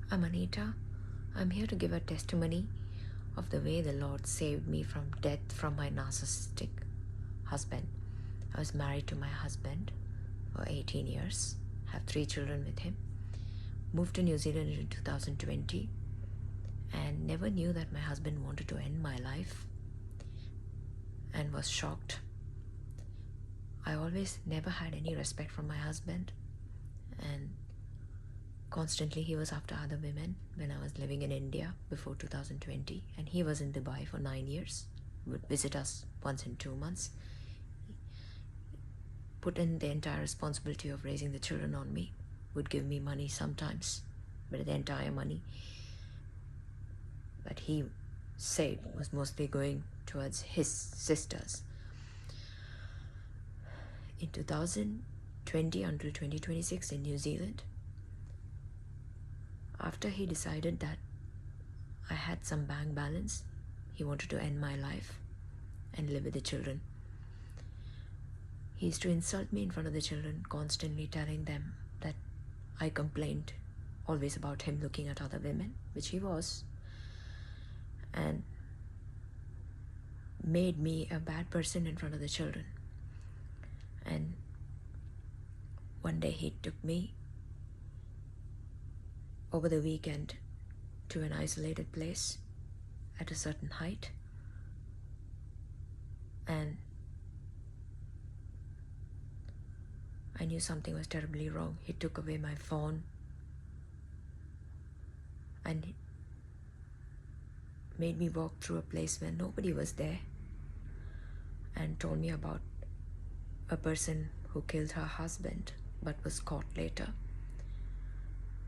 I'm Anita. I'm here to give a testimony of the way the Lord saved me from death from my narcissistic husband. I was married to my husband for 18 years, have 3 children with him, moved to New Zealand in 2020, and never knew that my husband wanted to end my life and was shocked. I always never had any respect from my husband, and constantly he was after other women when I was living in India before 2020, and he was in Dubai for 9 years, would visit us once in 2 months, put in the entire responsibility of raising the children on me, would give me money sometimes, but the entire money that he saved was mostly going towards his sisters. In 2020 until 2026 in New Zealand, after he decided that I had some bank balance, he wanted to end my life and live with the children. He used to insult me in front of the children, constantly telling them that I complained always about him looking at other women, which he was, and made me a bad person in front of the children. And one day he took me over the weekend to an isolated place at a certain height, and I knew something was terribly wrong. He took away my phone and made me walk through a place where nobody was there, and told me about a person who killed her husband but was caught later.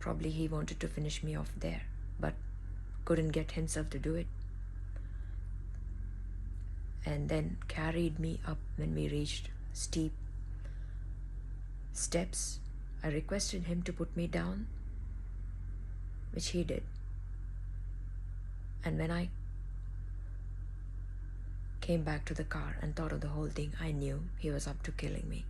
Probably he wanted to finish me off there, but couldn't get himself to do it. And then carried me up when we reached steep steps. I requested him to put me down, which he did. And when I came back to the car and thought of the whole thing, I knew he was up to killing me.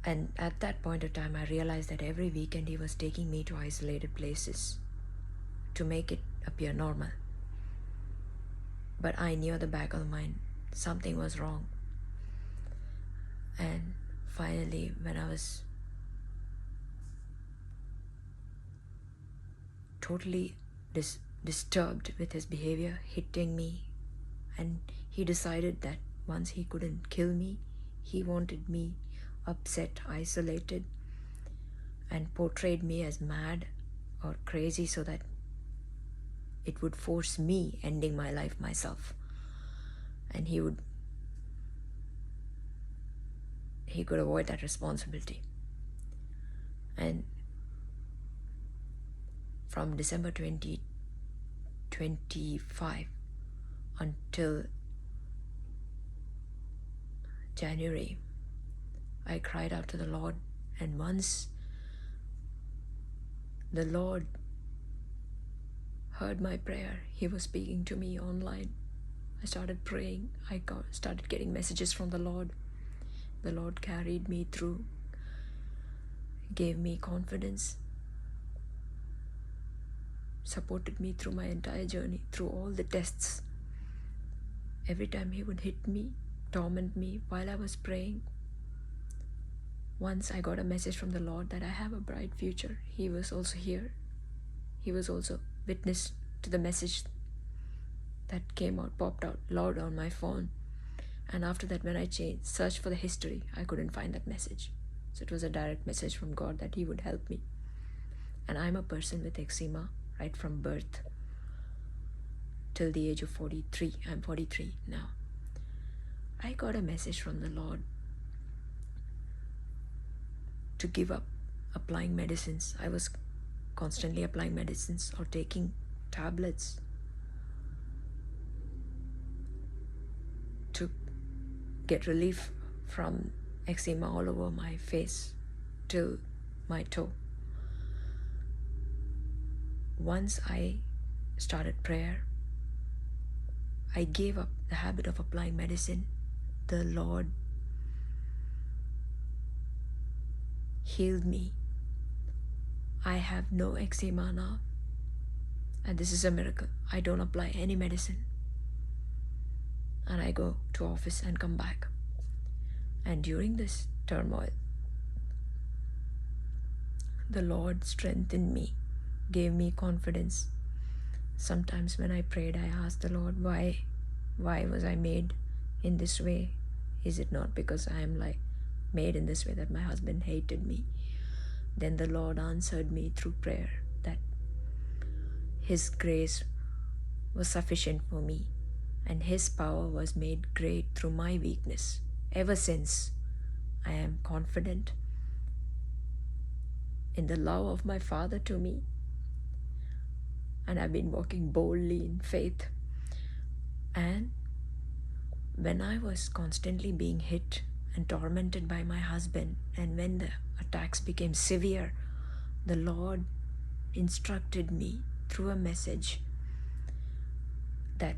And at that point of time, I realized that every weekend he was taking me to isolated places to make it appear normal. But I knew at the back of my mind something was wrong. And finally, when I was totally disturbed with his behavior, hitting me, and he decided that once he couldn't kill me, he wanted me upset, isolated, and portrayed me as mad or crazy so that it would force me ending my life myself. And he could avoid that responsibility. And from December 2025 until January, I cried out to the Lord, and once the Lord heard my prayer, he was speaking to me online. I started praying. I started getting messages from the Lord. The Lord carried me through, gave me confidence, supported me through my entire journey, through all the tests. Every time he would hit me, torment me while I was praying, once I got a message from the Lord that I have a bright future. He was also here. He was also witness to the message that came out, popped out loud on my phone. And after that, when I searched for the history, I couldn't find that message. So it was a direct message from God that he would help me. And I'm a person with eczema right from birth till the age of 43. I'm 43 now. I got a message from the Lord to give up applying medicines. I was constantly applying medicines or taking tablets to get relief from eczema all over my face till my toe. Once I started prayer, I gave up the habit of applying medicine. The Lord healed me. I have no eczema now. And this is a miracle. I don't apply any medicine. And I go to office and come back. And during this turmoil, the Lord strengthened me, gave me confidence. Sometimes when I prayed, I asked the Lord, why was I made in this way? Is it not because I am like made in this way that my husband hated me? Then the Lord answered me through prayer that His grace was sufficient for me, and His power was made great through my weakness. Ever since, I am confident in the love of my Father to me, and I've been walking boldly in faith. And when I was constantly being hit and tormented by my husband, and when the attacks became severe, the Lord instructed me through a message that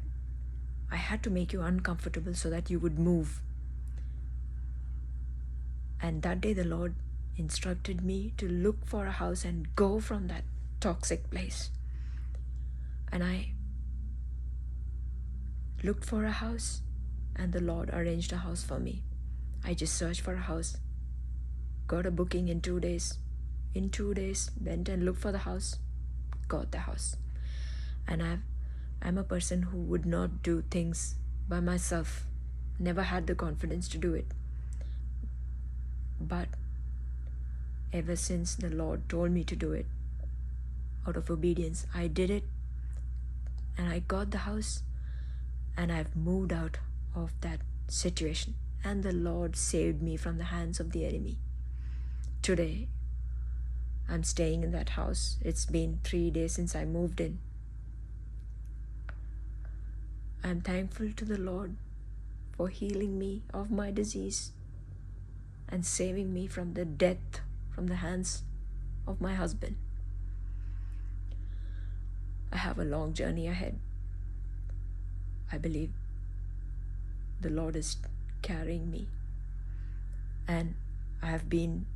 I had to make you uncomfortable so that you would move. And that day the Lord instructed me to look for a house and go from that toxic place. And I looked for a house, and the Lord arranged a house for me. I just searched for a house, got a booking in 2 days. In 2 days, went and looked for the house, got the house. And I'm a person who would not do things by myself, never had the confidence to do it. But ever since the Lord told me to do it, out of obedience, I did it, and I got the house, and I've moved out of that situation, and the Lord saved me from the hands of the enemy. Today, I'm staying in that house. It's been 3 days since I moved in. I'm thankful to the Lord for healing me of my disease and saving me from the death from the hands of my husband. I have a long journey ahead. I believe the Lord is carrying me, and I have been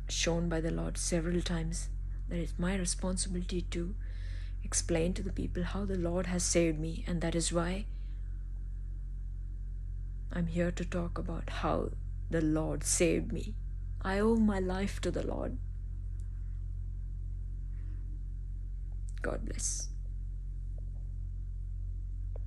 shown by the Lord several times that it's my responsibility to explain to the people how the Lord has saved me, and that is why I'm here to talk about how the Lord saved me. I owe my life to the Lord. God bless.